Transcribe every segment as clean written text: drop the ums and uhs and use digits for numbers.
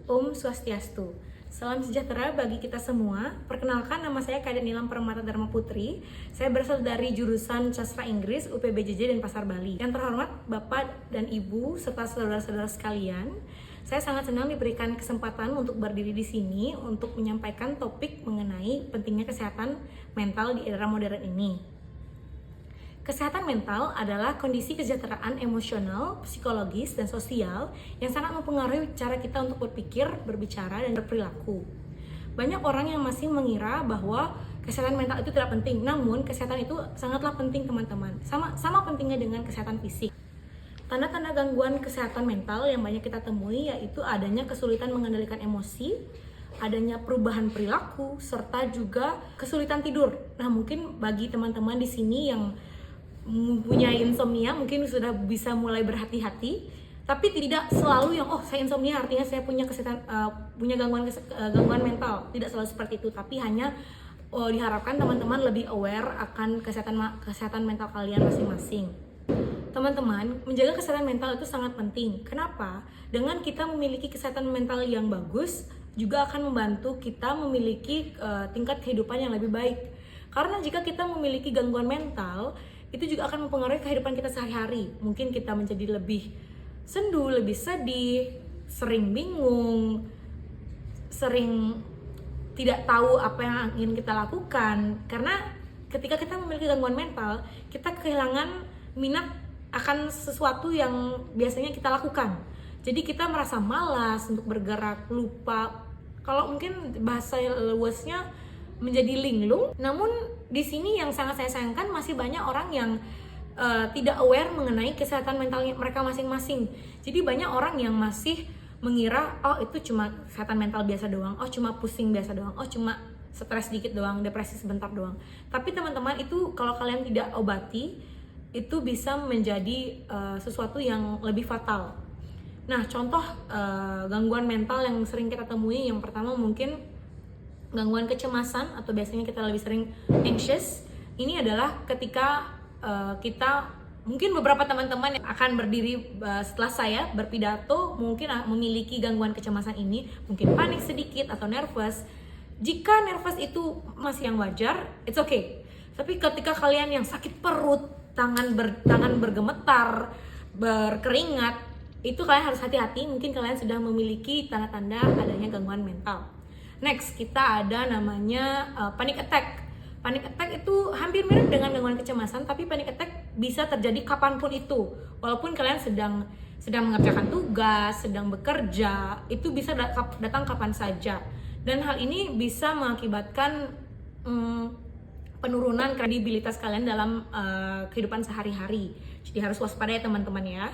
Om Swastiastu. Salam sejahtera bagi kita semua. Perkenalkan, nama saya Kadek Nilam Permata Dharma Putri. Saya berasal dari jurusan Sastra Inggris UPBJJ dan Pasar Bali. Yang terhormat Bapak dan Ibu serta saudara-saudara sekalian, saya sangat senang diberikan kesempatan untuk berdiri di sini untuk menyampaikan topik mengenai pentingnya kesehatan mental di era modern ini. Kesehatan mental adalah kondisi kesejahteraan emosional, psikologis, dan sosial yang sangat mempengaruhi cara kita untuk berpikir, berbicara, dan berperilaku. Banyak orang yang masih mengira bahwa kesehatan mental itu tidak penting, namun kesehatan itu sangatlah penting, teman-teman. Sama pentingnya dengan kesehatan fisik. Tanda-tanda gangguan kesehatan mental yang banyak kita temui yaitu adanya kesulitan mengendalikan emosi, adanya perubahan perilaku, serta juga kesulitan tidur. Nah, mungkin bagi teman-teman di sini yang mempunyai insomnia mungkin sudah bisa mulai berhati-hati, tapi tidak selalu yang saya insomnia artinya saya punya gangguan mental. Tidak selalu seperti itu, tapi hanya diharapkan teman-teman lebih aware akan kesehatan mental kalian masing-masing. Teman-teman, menjaga kesehatan mental itu sangat penting. Kenapa? Dengan kita memiliki kesehatan mental yang bagus juga akan membantu kita memiliki tingkat kehidupan yang lebih baik. Karena jika kita memiliki gangguan mental, itu juga akan mempengaruhi kehidupan kita sehari-hari. Mungkin kita menjadi lebih sendu, lebih sedih, sering bingung, sering tidak tahu apa yang ingin kita lakukan. Karena ketika kita memiliki gangguan mental, kita kehilangan minat akan sesuatu yang biasanya kita lakukan. Jadi kita merasa malas untuk bergerak, lupa. Kalau mungkin bahasa luasnya menjadi linglung. Namun di sini yang sangat saya sayangkan masih banyak orang yang tidak aware mengenai kesehatan mentalnya mereka masing-masing. Jadi banyak orang yang masih mengira itu cuma kesehatan mental biasa doang, cuma pusing biasa doang, cuma stres dikit doang, depresi sebentar doang. Tapi teman-teman, itu kalau kalian tidak obati itu bisa menjadi sesuatu yang lebih fatal. Nah, contoh gangguan mental yang sering kita temui, yang pertama mungkin gangguan kecemasan atau biasanya kita lebih sering anxious. Ini adalah ketika kita, mungkin beberapa teman-teman yang akan berdiri setelah saya berpidato mungkin memiliki gangguan kecemasan ini, mungkin panik sedikit atau nervous. Jika nervous itu masih yang wajar, it's okay. Tapi ketika kalian yang sakit perut, tangan bergemetar, berkeringat, itu kalian harus hati-hati, mungkin kalian sudah memiliki tanda-tanda adanya gangguan mental. Next, kita ada namanya panic attack. Panic attack itu hampir mirip dengan gangguan kecemasan, tapi panic attack bisa terjadi kapanpun itu. Walaupun kalian sedang mengerjakan tugas, sedang bekerja, itu bisa datang kapan saja. Dan hal ini bisa mengakibatkan penurunan kredibilitas kalian dalam kehidupan sehari-hari. Jadi harus waspada ya teman-teman ya.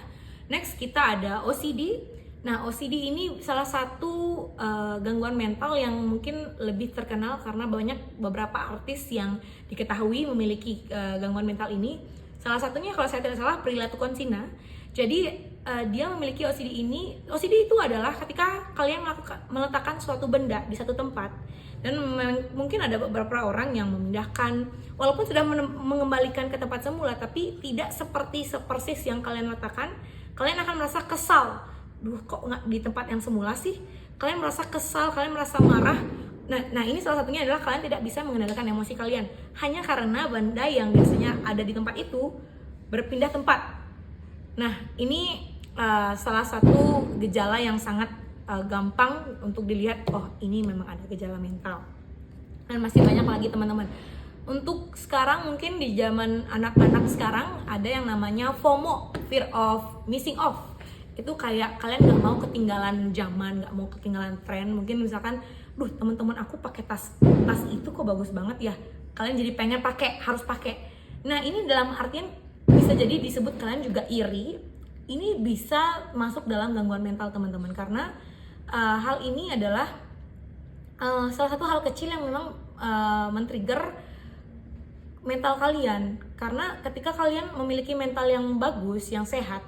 Next, kita ada OCD. Nah, OCD ini salah satu gangguan mental yang mungkin lebih terkenal karena banyak beberapa artis yang diketahui memiliki gangguan mental ini. Salah satunya, kalau saya tidak salah, Prilly Latuconsina. Jadi dia memiliki OCD ini. OCD itu adalah ketika kalian meletakkan suatu benda di satu tempat, dan mungkin ada beberapa orang yang memindahkan, walaupun sudah mengembalikan ke tempat semula, tapi tidak seperti persis yang kalian letakkan. Kalian akan merasa kesal. Kok nggak di tempat yang semula sih? Kalian merasa kesal, kalian merasa marah. Nah, ini salah satunya adalah kalian tidak bisa mengendalikan emosi kalian hanya karena benda yang biasanya ada di tempat itu berpindah tempat. Nah, ini salah satu gejala yang sangat gampang untuk dilihat. Ini memang ada gejala mental. Dan masih banyak lagi teman-teman. Untuk sekarang mungkin di zaman anak-anak sekarang ada yang namanya FOMO, fear of missing off. Itu kayak kalian nggak mau ketinggalan zaman, nggak mau ketinggalan tren. Mungkin misalkan, teman-teman aku pakai tas itu kok bagus banget ya, kalian jadi pengen harus pakai. Nah, ini dalam artian bisa jadi disebut kalian juga iri. Ini bisa masuk dalam gangguan mental teman-teman, karena hal ini adalah salah satu hal kecil yang memang men-trigger mental kalian. Karena ketika kalian memiliki mental yang bagus, yang sehat,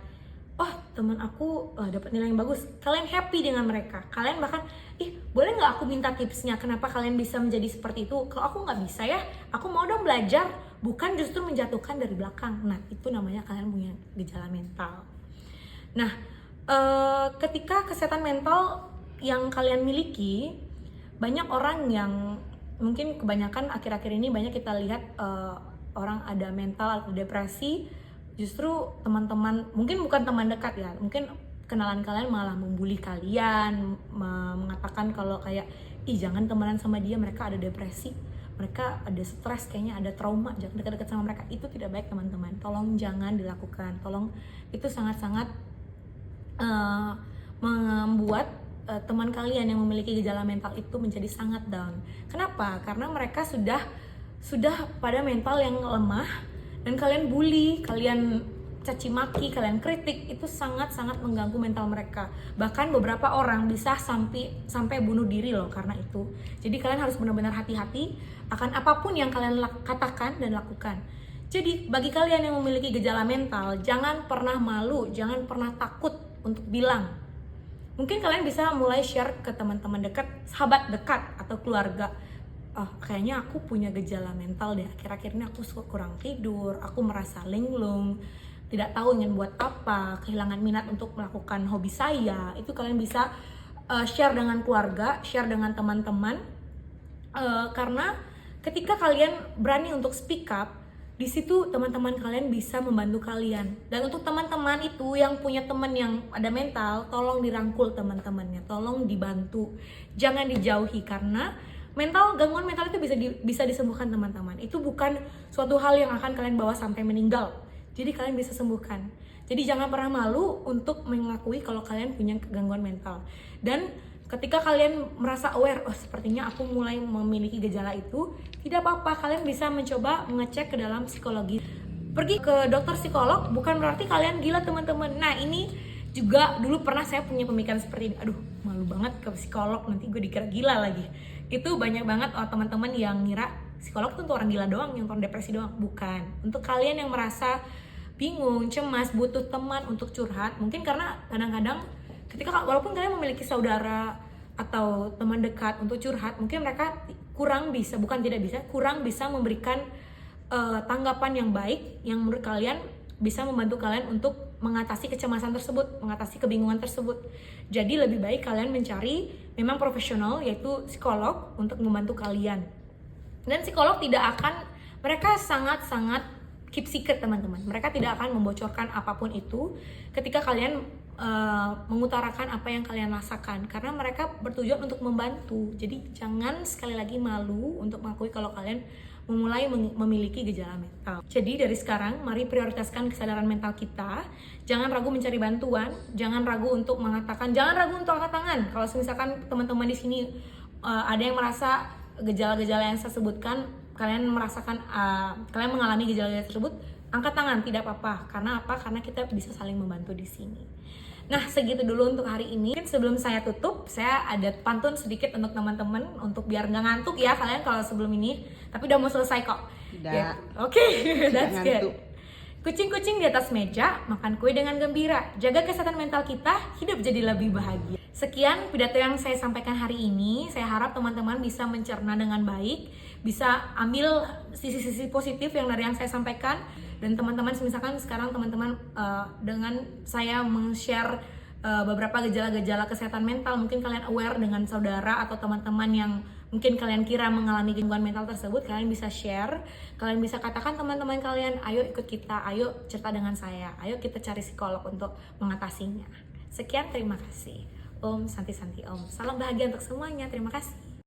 teman aku dapat nilai yang bagus, kalian happy dengan mereka. Kalian bahkan, boleh nggak aku minta tipsnya kenapa kalian bisa menjadi seperti itu? Kalau aku nggak bisa ya, aku mau dong belajar. Bukan justru menjatuhkan dari belakang. Nah, itu namanya kalian punya gejala mental. Nah, ketika kesehatan mental yang kalian miliki, banyak orang yang mungkin kebanyakan akhir-akhir ini banyak kita lihat orang ada mental atau depresi, justru teman-teman, mungkin bukan teman dekat ya, mungkin kenalan kalian malah membuli kalian, mengatakan kalau kayak, ih jangan temenan sama dia, mereka ada depresi, mereka ada stres, kayaknya ada trauma, jangan dekat-dekat sama mereka. Itu tidak baik teman-teman, tolong jangan dilakukan. Tolong, itu sangat-sangat membuat teman kalian yang memiliki gejala mental itu menjadi sangat down. Kenapa? Karena mereka sudah pada mental yang lemah, dan kalian bully, kalian caci maki, kalian kritik, itu sangat-sangat mengganggu mental mereka. Bahkan beberapa orang bisa sampai bunuh diri loh karena itu. Jadi kalian harus benar-benar hati-hati akan apapun yang kalian katakan dan lakukan. Jadi bagi kalian yang memiliki gejala mental, jangan pernah malu, jangan pernah takut untuk bilang. Mungkin kalian bisa mulai share ke teman-teman dekat, sahabat dekat, atau keluarga. Oh, kayaknya aku punya gejala mental deh, akhir-akhir ini aku kurang tidur, aku merasa linglung, tidak tahu ingin buat apa, kehilangan minat untuk melakukan hobi saya. Itu kalian bisa share dengan keluarga, share dengan teman-teman, karena ketika kalian berani untuk speak up, di situ teman-teman kalian bisa membantu kalian. Dan untuk teman-teman itu yang punya teman yang ada mental, tolong dirangkul teman-temannya, tolong dibantu, jangan dijauhi, karena gangguan mental itu bisa disembuhkan teman-teman. Itu bukan suatu hal yang akan kalian bawa sampai meninggal. Jadi kalian bisa sembuhkan. Jadi jangan pernah malu untuk mengakui kalau kalian punya gangguan mental. Dan ketika kalian merasa aware, oh sepertinya aku mulai memiliki gejala itu, tidak apa-apa, kalian bisa mencoba mengecek ke dalam psikologi. Pergi ke dokter psikolog bukan berarti kalian gila teman-teman. Nah ini juga dulu pernah saya punya pemikiran seperti ini, aduh malu banget ke psikolog, nanti gue dikira gila lagi. Itu banyak banget teman-teman yang ngira psikolog tuh untuk orang gila doang, yang orang depresi doang. Bukan. Untuk kalian yang merasa bingung, cemas, butuh teman untuk curhat, mungkin karena kadang-kadang ketika walaupun kalian memiliki saudara atau teman dekat untuk curhat, mungkin mereka kurang bisa memberikan tanggapan yang baik yang menurut kalian bisa membantu kalian untuk mengatasi kecemasan tersebut, mengatasi kebingungan tersebut. Jadi lebih baik kalian mencari memang profesional, yaitu psikolog, untuk membantu kalian. Dan psikolog mereka sangat-sangat keep secret teman-teman. Mereka tidak akan membocorkan apapun itu ketika kalian mengutarakan apa yang kalian rasakan, karena mereka bertujuan untuk membantu. Jadi jangan sekali lagi malu untuk mengakui kalau kalian memulai memiliki gejala mental. Jadi dari sekarang mari prioritaskan kesadaran mental kita. Jangan ragu mencari bantuan, jangan ragu untuk mengatakan, jangan ragu untuk angkat tangan. Kalau misalkan teman-teman di sini ada yang merasa gejala-gejala yang saya sebutkan, kalian merasakan kalian mengalami gejala-gejala tersebut, angkat tangan, tidak apa-apa. Karena apa? Karena kita bisa saling membantu di sini. Nah, segitu dulu untuk hari ini. Mungkin sebelum saya tutup, saya ada pantun sedikit untuk teman-teman, untuk biar nggak ngantuk ya kalian kalau sebelum ini. Tapi udah mau selesai kok. Tidak. Ya. Oke, that's ngantuk. good. Kucing-kucing di atas meja, makan kue dengan gembira. Jaga kesehatan mental kita, hidup jadi lebih bahagia. Sekian pidato yang saya sampaikan hari ini. Saya harap teman-teman bisa mencerna dengan baik, bisa ambil sisi-sisi positif yang dari yang saya sampaikan. Dan teman-teman, misalkan sekarang teman-teman dengan saya meng-share beberapa gejala-gejala kesehatan mental, mungkin kalian aware dengan saudara atau teman-teman yang mungkin kalian kira mengalami gangguan mental tersebut, kalian bisa share, kalian bisa katakan teman-teman kalian, ayo ikut kita, ayo cerita dengan saya, ayo kita cari psikolog untuk mengatasinya. Sekian, terima kasih. Om Santi Santi Om. Salam bahagia untuk semuanya, terima kasih.